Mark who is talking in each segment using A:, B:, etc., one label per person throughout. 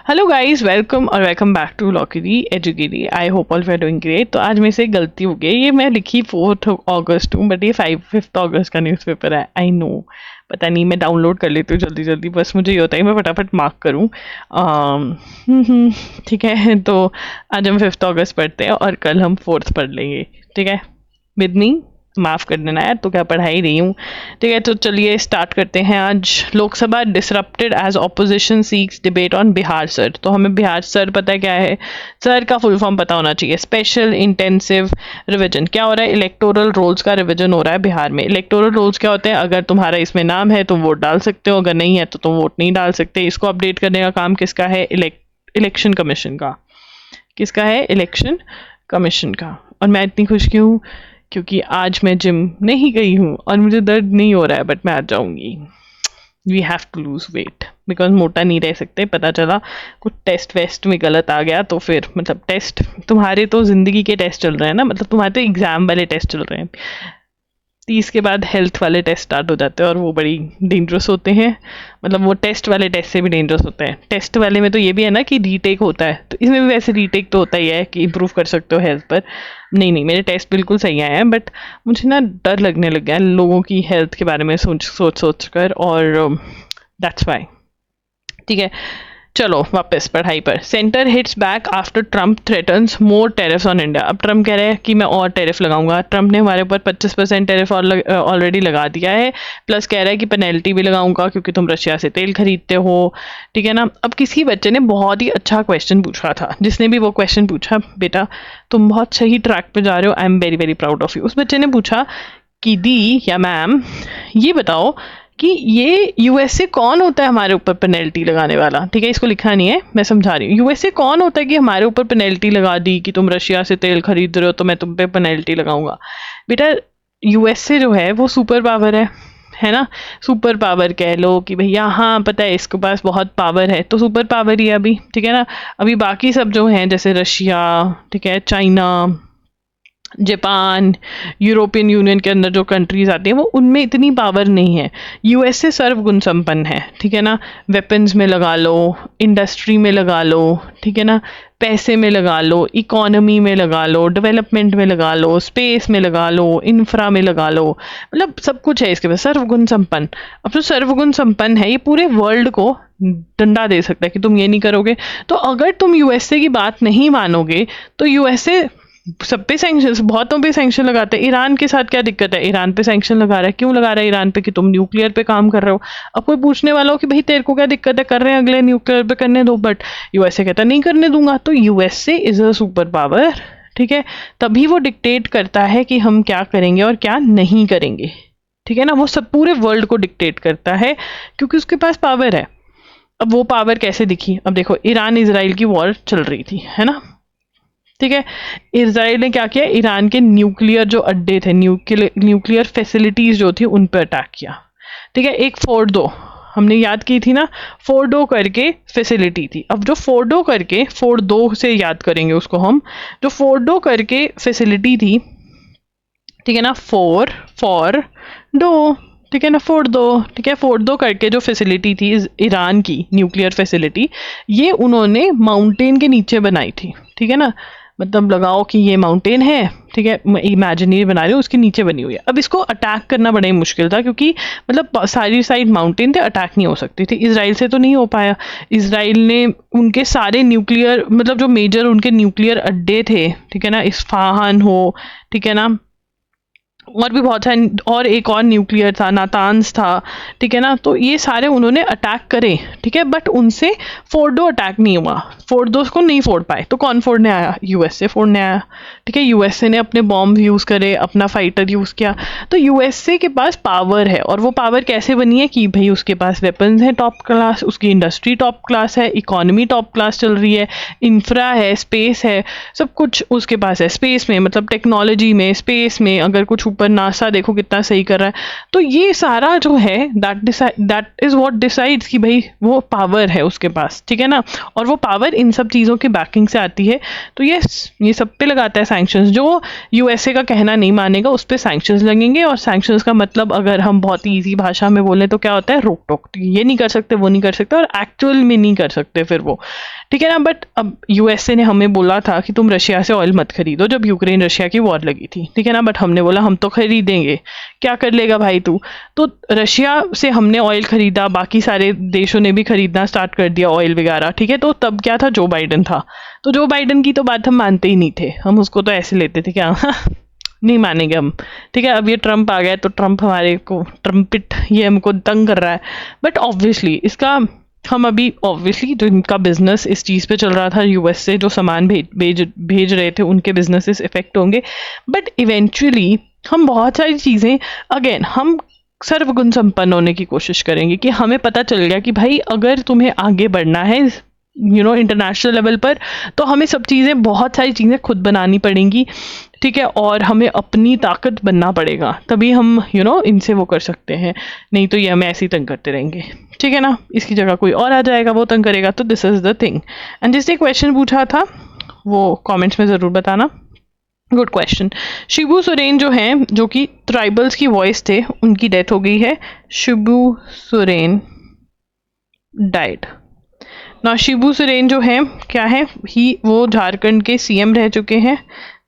A: Hello guys, welcome और welcome back to लॉकरी एजुकेटी। I hope all we are doing great. तो आज मेरे से गलती हो गई, ये मैं लिखी 4 अगस्त हूँ बट ये 5 अगस्त का न्यूज़पेपर है। आई नो, पता नहीं, मैं डाउनलोड कर लेती हूँ जल्दी जल्दी, बस मुझे ये होता है मैं फटाफट मार्क करूँ। ठीक है, तो आज हम 5 अगस्त पढ़ते हैं और कल हम 4th पढ़ लेंगे। ठीक है, विद मी, माफ़ कर देना यार, तो क्या पढ़ा ही रही हूँ। ठीक है, तो चलिए स्टार्ट करते हैं। आज Lok Sabha disrupted as opposition seeks debate on Bihar sir. तो हमें बिहार सर पता है क्या है, सर का फुल फॉर्म पता होना चाहिए। स्पेशल इंटेंसिव रिवीजन क्या हो रहा है, इलेक्टोरल रोल्स का रिवीजन हो रहा है बिहार में। इलेक्टोरल रोल्स क्या होते हैं, अगर तुम्हारा इसमें नाम है तुम वोट डाल सकते हो, अगर नहीं है तो तुम वोट नहीं डाल सकते। इसको अपडेट करने का काम किसका है, इलेक्शन कमीशन का। किसका है, इलेक्शन कमीशन का। और मैं इतनी खुश क्यों हूँ, क्योंकि आज मैं जिम नहीं गई हूँ और मुझे दर्द नहीं हो रहा है, बट मैं आ जाऊंगी। We have to lose weight because मोटा नहीं रह सकते। पता चला कुछ टेस्ट वेस्ट में गलत आ गया तो फिर मतलब टेस्ट, तुम्हारे तो जिंदगी के टेस्ट चल रहे हैं ना, मतलब तुम्हारे तो एग्जाम वाले टेस्ट चल रहे हैं। 30 के बाद हेल्थ वाले टेस्ट स्टार्ट हो जाते हैं और वो बड़ी डेंजरस होते हैं। मतलब वो टेस्ट वाले टेस्ट से भी डेंजरस होते हैं। टेस्ट वाले में तो ये भी है ना कि रीटेक होता है, तो इसमें भी वैसे रीटेक तो होता ही है कि इम्प्रूव कर सकते हो हेल्थ पर। नहीं नहीं, मेरे टेस्ट बिल्कुल सही आए हैं, बट मुझे ना डर लगने लग गया है लोगों की हेल्थ के बारे में सोच कर, और दैट्स वाई। ठीक है, चलो वापस पढ़ाई पर। Centre hits back after Trump threatens more tariffs on India. अब ट्रम्प कह रहे हैं कि मैं और टेरिफ लगाऊंगा। ट्रम्प ने हमारे ऊपर 25% टेरिफ ऑलरेडी लगा दिया है, प्लस कह रहा है कि पेनल्टी भी लगाऊंगा क्योंकि तुम रशिया से तेल खरीदते हो। ठीक है ना। अब किसी बच्चे ने बहुत ही अच्छा क्वेश्चन पूछा था, जिसने भी वो क्वेश्चन पूछा, बेटा तुम बहुत सही ट्रैक पे जा रहे हो, I am very very proud of you. उस बच्चे ने पूछा कि दी या मैम ये बताओ कि ये यूएसए कौन होता है हमारे ऊपर पेनल्टी लगाने वाला। ठीक है, इसको लिखा नहीं है, मैं समझा रही हूँ। यूएसए कौन होता है कि हमारे ऊपर पेनल्टी लगा दी कि तुम रशिया से तेल खरीद रहे हो तो मैं तुम पे पेनल्टी लगाऊंगा। बेटा यूएसए जो है वो सुपर पावर है ना। सुपर पावर कह लो कि भैया हाँ पता है इसके पास बहुत पावर है, तो सुपर पावर ही है अभी। ठीक है ना। अभी बाकी सब जो हैं जैसे रशिया, ठीक है, चाइना, जापान, यूरोपियन यूनियन के अंदर जो कंट्रीज आती हैं वो उनमें इतनी पावर नहीं है। यूएसए सर्वगुण संपन्न है। ठीक है ना। वेपन्स में लगा लो, इंडस्ट्री में लगा लो, ठीक है ना, पैसे में लगा लो, इकोनॉमी में लगा लो, डेवलपमेंट में लगा लो, स्पेस में लगा लो, इंफ्रा में लगा लो, मतलब सब कुछ है इसके पास, सर्वगुण संपन्न। अब तो सर्वगुण संपन्न है, ये पूरे वर्ल्ड को डंडा दे सकता है कि तुम ये नहीं करोगे। तो अगर तुम यूएसए की बात नहीं मानोगे तो यूएसए सब पे सैंक्शन, बहुतों पे सैंक्शन लगाते हैं। ईरान के साथ क्या दिक्कत है, ईरान पे सैंक्शन लगा रहा है। क्यों लगा रहा है ईरान पे, कि तुम न्यूक्लियर पे काम कर रहे हो। अब कोई पूछने वाला हो कि भाई तेरे को क्या दिक्कत है, कर रहे हैं अगले न्यूक्लियर पे, करने दो, बट यूएसए कहता नहीं करने दूंगा। तो USA is a super power. ठीक है, तभी वो डिक्टेट करता है कि हम क्या करेंगे और क्या नहीं करेंगे। ठीक है ना, वो सब पूरे वर्ल्ड को डिक्टेट करता है क्योंकि उसके पास पावर है। अब वो पावर कैसे दिखी, अब देखो ईरान इजराइल की वॉर चल रही थी, है ना। ठीक है, इसराइल ने क्या किया, ईरान के न्यूक्लियर जो अड्डे थे, न्यूक्लियर फैसिलिटीज जो थी उन पर अटैक किया। ठीक है, एक फोर्डो हमने याद की थी ना, फोर्डो करके फैसिलिटी थी। अब जो फोर्डो करके, फोर्डो से याद करेंगे उसको हम, जो फोर्डो करके फैसिलिटी थी, ठीक है ना, फॉर डो, ठीक है ना, फोर्डो, ठीक है, फोर्डो करके जो फैसिलिटी थी ईरान की न्यूक्लियर फैसिलिटी, ये उन्होंने माउंटेन के नीचे बनाई थी। ठीक है ना, मतलब लगाओ कि ये माउंटेन है, ठीक है, मैं इमेजिनरी बना रही हूँ, उसके नीचे बनी हुई है। अब इसको अटैक करना बड़ा ही मुश्किल था क्योंकि मतलब सारी साइड माउंटेन थे, अटैक नहीं हो सकती थी। इसराइल से तो नहीं हो पाया। इसराइल ने उनके सारे न्यूक्लियर, मतलब जो मेजर उनके न्यूक्लियर अड्डे थे, ठीक है ना, इस्फहान हो, ठीक है ना, और भी बहुत सारे, और एक और न्यूक्लियर था, नातान्स था, ठीक है ना, तो ये सारे उन्होंने अटैक करे। ठीक है, बट उनसे फोर्डो अटैक नहीं हुआ, फोर्डो को नहीं फोड़ पाए। तो कौन फोड़ने आया, यूएसए फोड़ने आया। ठीक है, यूएसए ने अपने बॉम्ब यूज़ करे, अपना फाइटर यूज़ किया। तो यूएसए के पास पावर है, और वो पावर कैसे बनी है कि भाई उसके पास वेपन्स हैं टॉप क्लास, उसकी इंडस्ट्री टॉप क्लास है, इकोनॉमी टॉप क्लास चल रही है, इंफ्रा है, स्पेस है, सब कुछ उसके पास है। स्पेस में मतलब टेक्नोलॉजी में, स्पेस में अगर कुछ ऊपर नासा देखो कितना सही कर रहा है। तो ये सारा जो है दैट इज व्हाट डिसाइड्स कि भाई वो पावर है उसके पास, ठीक है ना, और वो पावर इन सब चीज़ों की बैकिंग से आती है। तो ये सब पे लगाता है सैंक्शंस। जो यूएसए का कहना नहीं मानेगा उस पर सैंक्शंस लगेंगे, और सैंक्शंस का मतलब अगर हम बहुत ही ईजी भाषा में बोले तो क्या होता है, रोक टोक। ये नहीं कर सकते, वो नहीं कर सकते, और एक्चुअल में नहीं कर सकते फिर वो, ठीक है ना। बट अब यूएसए ने हमें बोला था कि तुम रशिया से ऑयल मत खरीदो जब यूक्रेन रशिया की वॉर लगी थी, ठीक है ना, बट हमने बोला हम तो खरीदेंगे। क्या कर लेगा भाई तू। तो रशिया से हमने ऑयल खरीदा, बाकी सारे देशों ने भी खरीदना स्टार्ट कर दिया ऑयल वगैरह, ठीक है। तो तब क्या था, जो बाइडन था, तो जो बाइडन की तो बात हम मानते ही नहीं थे, हम उसको तो ऐसे लेते थे क्या नहीं मानेंगे हम, ठीक है। अब ये ट्रम्प आ गया तो ट्रम्प हमारे को ट्रम्पिट ये हमको तंग कर रहा है। बट ऑब्वियसली इसका हम अभी ऑब्वियसली जो इनका बिजनेस इस चीज़ पे चल रहा था, यूएस से जो सामान भेज रहे थे उनके बिजनेसेस इफेक्ट होंगे। बट इवेंचुअली हम बहुत सारी चीज़ें अगेन हम सर्वगुण संपन्न होने की कोशिश करेंगे कि हमें पता चल गया कि भाई अगर तुम्हें आगे बढ़ना है इंटरनेशनल लेवल पर, तो हमें सब चीज़ें बहुत सारी चीज़ें खुद बनानी पड़ेंगी, ठीक है, और हमें अपनी ताकत बनना पड़ेगा, तभी हम इनसे वो कर सकते हैं। नहीं तो ये हमें ऐसे ही तंग करते रहेंगे, ठीक है ना। इसकी जगह कोई और आ जाएगा, वो तंग करेगा। तो this is the thing. And जिसने क्वेश्चन पूछा था वो कमेंट्स में ज़रूर बताना। Good question. शिबू सोरेन जो हैं, जो कि ट्राइबल्स की वॉइस थे, उनकी डेथ हो गई है। शिबू सोरेन डाइड ना। शिबू सोरेन जो है क्या है, वो झारखंड के सीएम रह चुके हैं,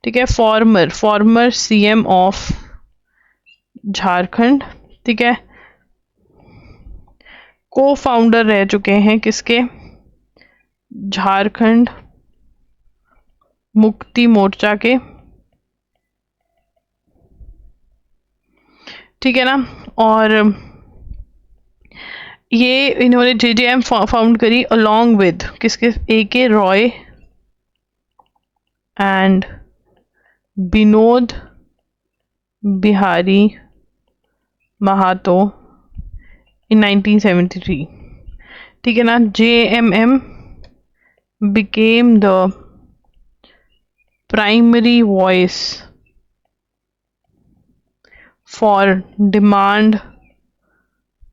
A: ठीक है, फॉर्मर सीएम ऑफ झारखंड, ठीक है। को फाउंडर रह चुके हैं किसके, झारखंड मुक्ति मोर्चा के, ठीक है ना। और ये इन्होंने जेजेएम फाउंड करी अलोंग विद किसके, AK रॉय एंड विनोद बिहारी महातो इन 1973, ठीक है ना। JMM became the primary voice for demand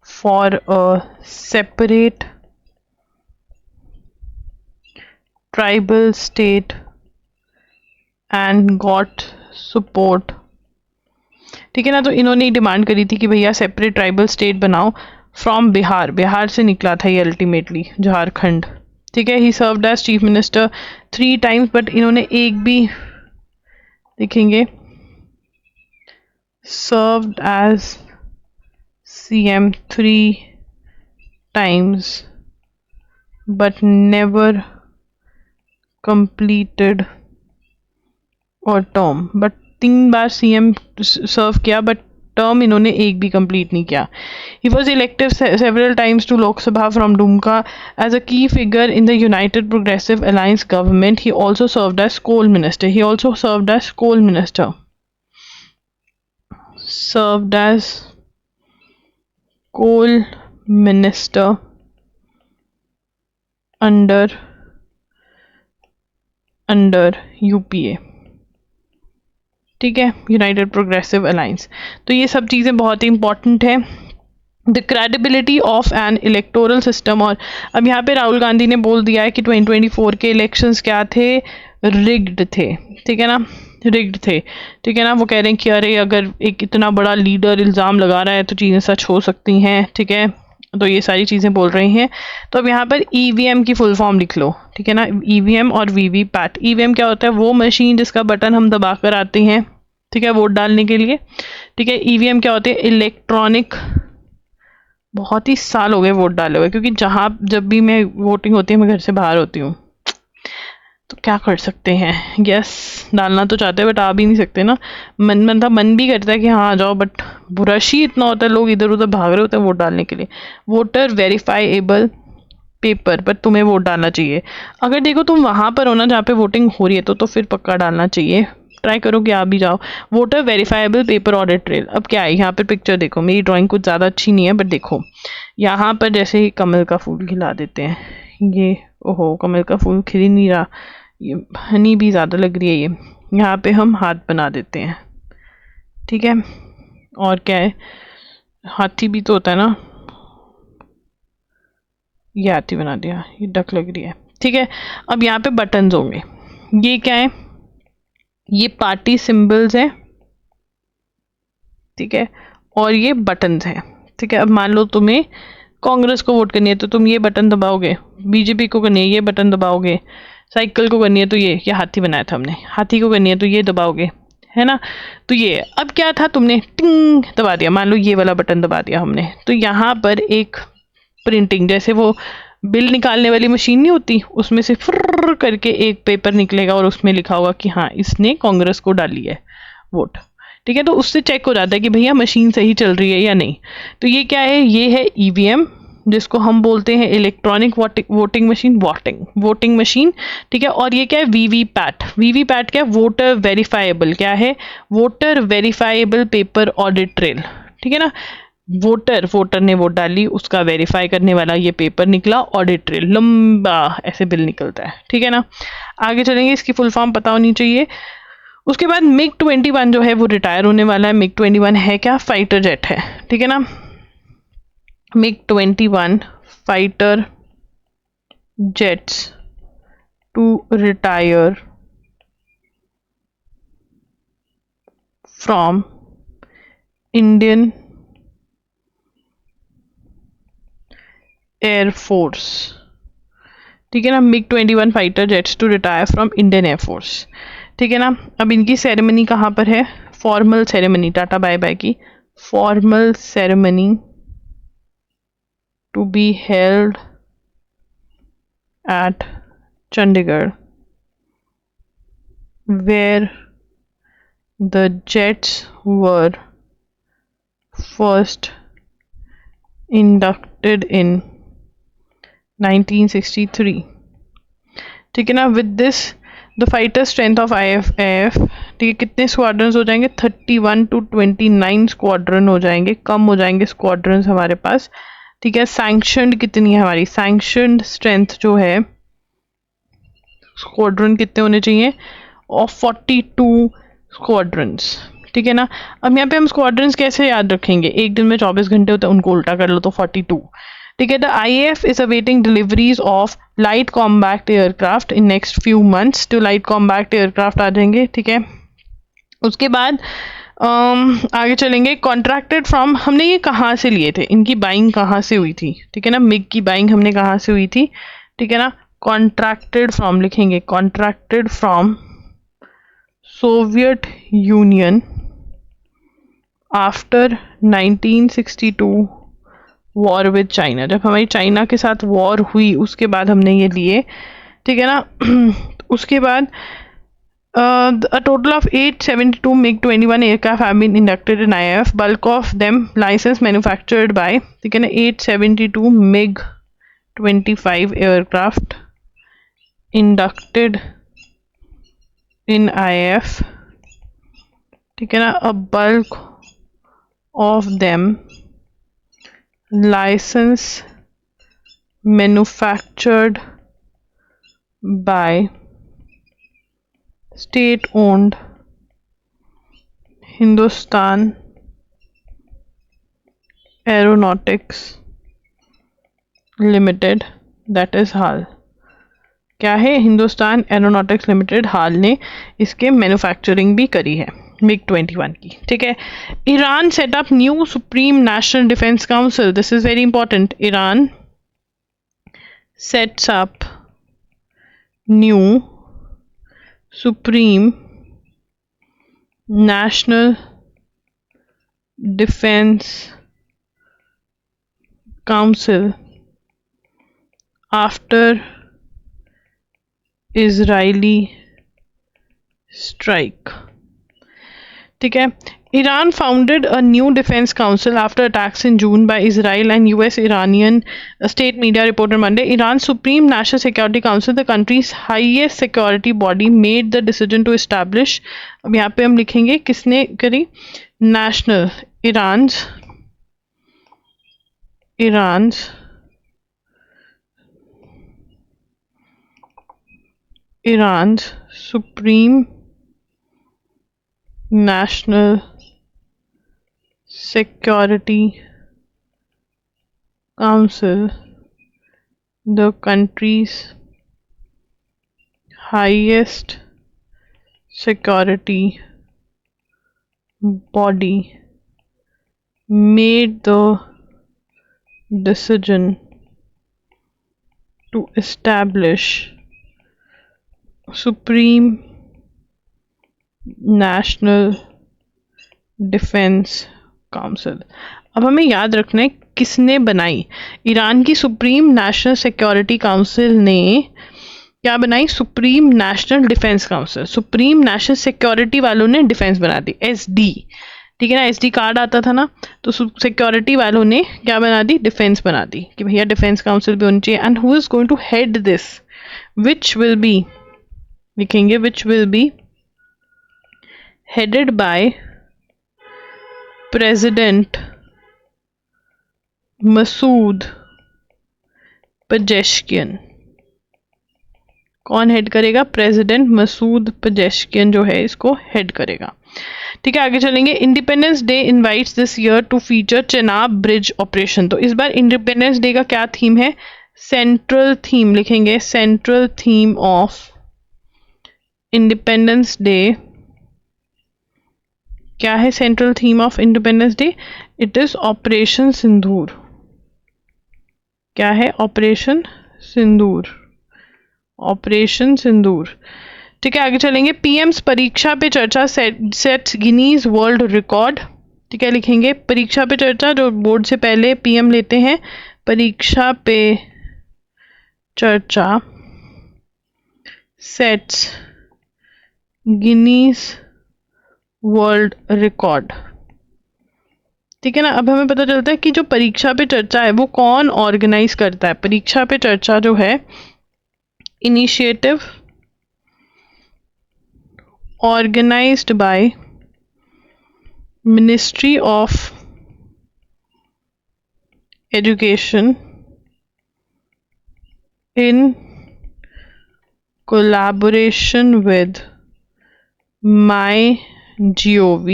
A: for a separate tribal state and got support, ठीक है ना। तो इन्होंने डिमांड करी थी कि भैया सेपरेट ट्राइबल स्टेट बनाओ फ्रॉम बिहार से निकला था ये अल्टीमेटली झारखंड, ठीक है। ही served as chief minister 3 times, but इन्होंने एक भी देखेंगे served as CM 3 times but never completed और टर्म, बट 3 बार CM सर्व किया, बट टर्म इन्होंने एक भी कंप्लीट नहीं किया। He was elected several times to Lok Sabha from Dumka as a की figure in the United progressive alliance government. He also served as coal minister, served as coal minister under UPA, ठीक है, United progressive alliance. तो ये सब चीज़ें बहुत ही important है। The credibility of N electoral system. और अब यहाँ पे राहुल गांधी ने बोल दिया है कि 2024 के इलेक्शंस क्या थे, रिग्ड थे, ठीक है ना, रिग्ड थे, ठीक है ना। वो कह रहे हैं कि अरे अगर एक इतना बड़ा लीडर इल्ज़ाम लगा रहा है तो चीज़ें सच हो सकती हैं, ठीक है। तो ये सारी चीज़ें बोल रही हैं। तो अब यहाँ पर EVM की फुल फॉर्म लिख लो, ठीक है ना। EVM और VVPAT। EVM क्या होता है, वो मशीन जिसका बटन हम दबा कर आते हैं, ठीक है, वोट डालने के लिए, ठीक है। EVM क्या होते हैं, इलेक्ट्रॉनिक। बहुत ही साल हो गए वोट डाले हुए, क्योंकि जब भी मैं वोटिंग होती है मैं घर से बाहर होती हूँ, तो क्या कर सकते हैं, यस डालना तो चाहते हैं बट आ भी नहीं सकते ना। मन भी करता है कि हाँ आ जाओ, बट रश ही इतना होता है, लोग इधर उधर भाग रहे होते हैं वोट डालने के लिए। वोटर वेरीफाइएबल पेपर पर तुम्हें वोट डालना चाहिए। अगर देखो तुम वहाँ पर हो ना जहाँ पे वोटिंग हो रही है, तो फिर पक्का डालना चाहिए। ट्राई करो कि आप भी जाओ। Voter verifiable paper audit trail. अब क्या है, यहाँ पर पिक्चर देखो, मेरी ड्राइंग कुछ ज़्यादा अच्छी नहीं है, बट देखो यहाँ पर जैसे ही कमल का फूल खिला देते हैं, ये ओहो कमल का फूल खिल ही नहीं रहा, ये हनी भी ज़्यादा लग रही है। ये यहाँ पे हम हाथ बना देते हैं, ठीक है, और क्या है, हाथी भी तो होता है ना, ये हाथी बना दिया, ये डक लग रही है। ठीक है, अब यहाँ पे बटन्स होंगे, ये क्या है, ये पार्टी सिंबल्स है। ठीक है, और ये बटन्स हैं। ठीक है, अब मान लो तुम्हें कांग्रेस को वोट करनी है तो तुम ये बटन दबाओगे, बीजेपी को करनी है ये बटन दबाओगे, साइकिल को करनी है तो ये हाथी बनाया था हमने, हाथी को करनी है तो ये दबाओगे, है ना। तो ये अब क्या था, तुमने टिंग दबा दिया, मान लो ये वाला बटन दबा दिया हमने, तो यहाँ पर एक प्रिंटिंग, जैसे वो बिल निकालने वाली मशीन नहीं होती, उसमें से फुर्र करके एक पेपर निकलेगा और उसमें लिखा होगा कि हाँ इसने कांग्रेस को डाली है वोट। ठीक है, तो उससे चेक हो जाता है कि भैया मशीन सही चल रही है या नहीं। तो ये क्या है, ये है ईवीएम, जिसको हम बोलते हैं electronic voting machine, voting machine. ठीक है, और ये क्या है, वीवीपैट। वीवीपैट क्या है, वोटर वेरीफाइबल, क्या है, voter verifiable paper audit trail. ठीक है ना, वोटर ने वोट डाली, उसका वेरीफाई करने वाला ये पेपर निकला, ऑडिट ट्रेल, लंबा ऐसे बिल निकलता है। ठीक है ना, आगे चलेंगे, इसकी फुल फॉर्म पता होनी चाहिए। उसके बाद मिग 21 जो है वो रिटायर होने वाला है। मिग 21 है क्या, फाइटर जेट है। ठीक है ना, MiG 21 fighter jets to retire from Indian air force. ठीक है ना, MiG 21 fighter jets to retire from Indian air force. ठीक है ना, अब इनकी सेरेमनी कहाँ पर है, formal ceremony, tata bye bye की formal ceremony to be held at Chandigarh, where the jets were first inducted in 1963. ठीक है ना, with this the fighter strength of IFF, ठीक है, कितने स्क्वाड्रन हो जाएंगे, 31 to 29 स्क्वाड्रन हो जाएंगे, कम हो जाएंगे स्क्वाड्रन हमारे पास। ठीक है, सैंक्शनड कितनी है हमारी, सैंक्शनड स्ट्रेंथ जो है, स्क्वाड्रन कितने होने चाहिए, ऑफ 42 स्क्वाड्रंस। ठीक है ना, अब यहाँ पे हम स्क्वाड्रंस कैसे याद रखेंगे, एक दिन में 24 घंटे होते हैं, उनको उल्टा कर लो तो 42। ठीक है, the IAF is awaiting deliveries of light combat aircraft in next few months. तो लाइट कॉम्बैक्ट एयरक्राफ्ट आ जाएंगे। ठीक है, उसके बाद आगे चलेंगे, कॉन्ट्रैक्टेड फ्रॉम, हमने ये कहाँ से लिए थे, इनकी बाइंग कहाँ से हुई थी। ठीक है ना, मिग की बाइंग हमने कहाँ से हुई थी। ठीक है ना, कॉन्ट्रैक्टेड फ्रॉम लिखेंगे, contracted from Soviet union after 1962 war with China, जब हमारी चाइना के साथ वॉर हुई उसके बाद हमने ये लिए। ठीक है ना, उसके बाद a total of 872 MiG-21 aircraft have been inducted in IAF, bulk of them license manufactured by, ठीक है ना, 872 MiG-25 aircraft inducted in IAF। ठीक है ना, a bulk of them license manufactured by state owned Hindustan Aeronautics Limited, that is HAL। क्या है, Hindustan aeronautics limited, हाल ने इसके मैन्युफैक्चरिंग भी करी है मिग 21 की। ठीक है, Iran set up new supreme national defence council, this is very important, Iran sets up new supreme national defence council after Israeli strike. ठीक है, Iran founded a new defense council after attacks in June by Israel and US. Iranian state media reported Monday. Iran's Supreme National Security Council, the country's highest security body, made the decision to establish, अब यहाँ पे हम लिखेंगे किसने करी, national, Iran's Supreme National Security Council, the country's highest security body, made the decision to establish Supreme National defence council. अब हमें याद रखना है किसने बनाई। ईरान की सुप्रीम नेशनल सिक्योरिटी काउंसिल ने क्या बनाई? Supreme national defence council. Supreme national security वालों ने डिफेंस बना दी, एसडी, ठीक है ना, एसडी कार्ड आता था ना, तो सिक्योरिटी वालों ने क्या बना दी? डिफेंस बना दी कि भैया डिफेंस काउंसिल भी होनी चाहिए। And who is going to head this, which will be, लिखेंगे which will be headed by president Masoud Pezeshkian. कौन हेड करेगा? प्रेसिडेंट मसूद पेजेश्कियन जो है इसको हेड करेगा। ठीक है, आगे चलेंगे। Independence Day invites this year to feature Chenab bridge operation. तो इस बार इंडिपेंडेंस डे का क्या थीम है? सेंट्रल थीम, लिखेंगे central theme of Independence Day. क्या है central theme of Independence Day? It is operation Sindoor. क्या है? Operation Sindoor, operation Sindoor. ठीक है, आगे चलेंगे। पीएम्स परीक्षा पे चर्चा सेट्स गिनीज वर्ल्ड रिकॉर्ड। ठीक है, लिखेंगे परीक्षा पे चर्चा, जो बोर्ड से पहले पीएम लेते हैं। परीक्षा पे चर्चा सेट्स गिनीज वर्ल्ड रिकॉर्ड। ठीक है ना। अब हमें पता चलता है कि जो परीक्षा पे चर्चा है वो कौन ऑर्गेनाइज करता है। परीक्षा पे चर्चा जो है, initiative organized by ministry of education in collaboration with MyGov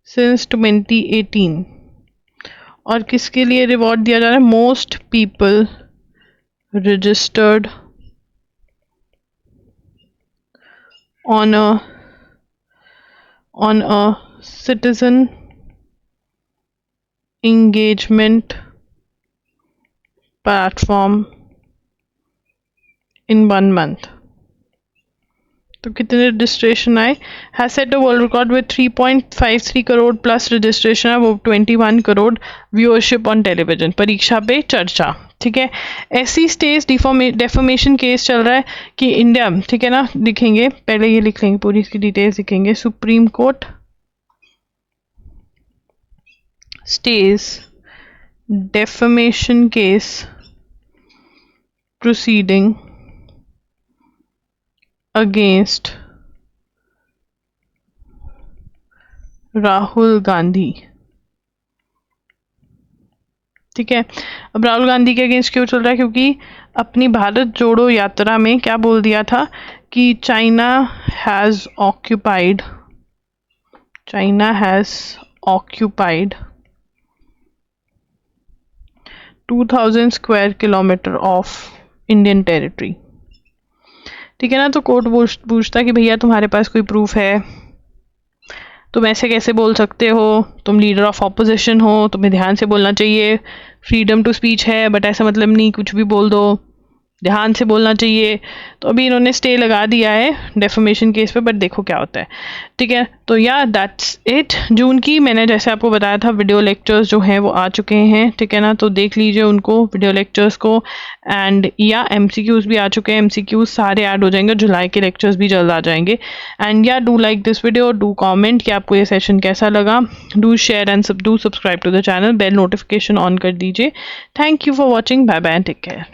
A: since 2018। और किसके लिए रिवॉर्ड दिया जा रहा है? Most people registered on a citizen engagement platform in 1 month। तो कितने रजिस्ट्रेशन आए? Has set a world record with 3.53 crore plus registration है, वो 21 करोड़ व्यूअरशिप ऑन टेलीविजन। परीक्षा पे चर्चा, ठीक है। ऐसी स्टेज डेफोमेशन केस चल रहा है कि इंडिया, ठीक है ना, लिखेंगे पहले ये लिख लेंगे, पूरी इसकी डिटेल्स लिखेंगे। Supreme court stage deformation case proceeding against Rahul Gandhi. ठीक है, अब राहुल गांधी के अगेंस्ट क्यों चल रहा है? क्योंकि अपनी भारत जोड़ो यात्रा में क्या बोल दिया था कि China has occupied 2000 square kilometre of Indian territory. ठीक है ना। तो कोर्ट पूछता कि भैया तुम्हारे पास कोई प्रूफ है? तुम ऐसे कैसे बोल सकते हो? तुम लीडर ऑफ ऑपोजिशन हो, तुम्हें ध्यान से बोलना चाहिए। फ्रीडम टू स्पीच है, बट ऐसा मतलब नहीं कुछ भी बोल दो, ध्यान से बोलना चाहिए। तो अभी इन्होंने स्टे लगा दिया है डेफेमेशन केस पे, बट देखो क्या होता है। ठीक है, तो या दैट्स इट। जून की मैंने जैसे आपको बताया था वीडियो लेक्चर्स जो हैं वो आ चुके हैं, ठीक है ना, तो देख लीजिए उनको, वीडियो लेक्चर्स को। एंड या एमसीक्यूज भी आ चुके हैं, एमसीक्यूज सारे ऐड हो जाएंगे, जुलाई के लेक्चर्स भी जल्द आ जाएंगे। एंड या do like this video, do comment कि आपको ये सेशन कैसा लगा, do share and do subscribe to the channel, bell notification on कर दीजिए। Thank you for watching, bye bye, take care.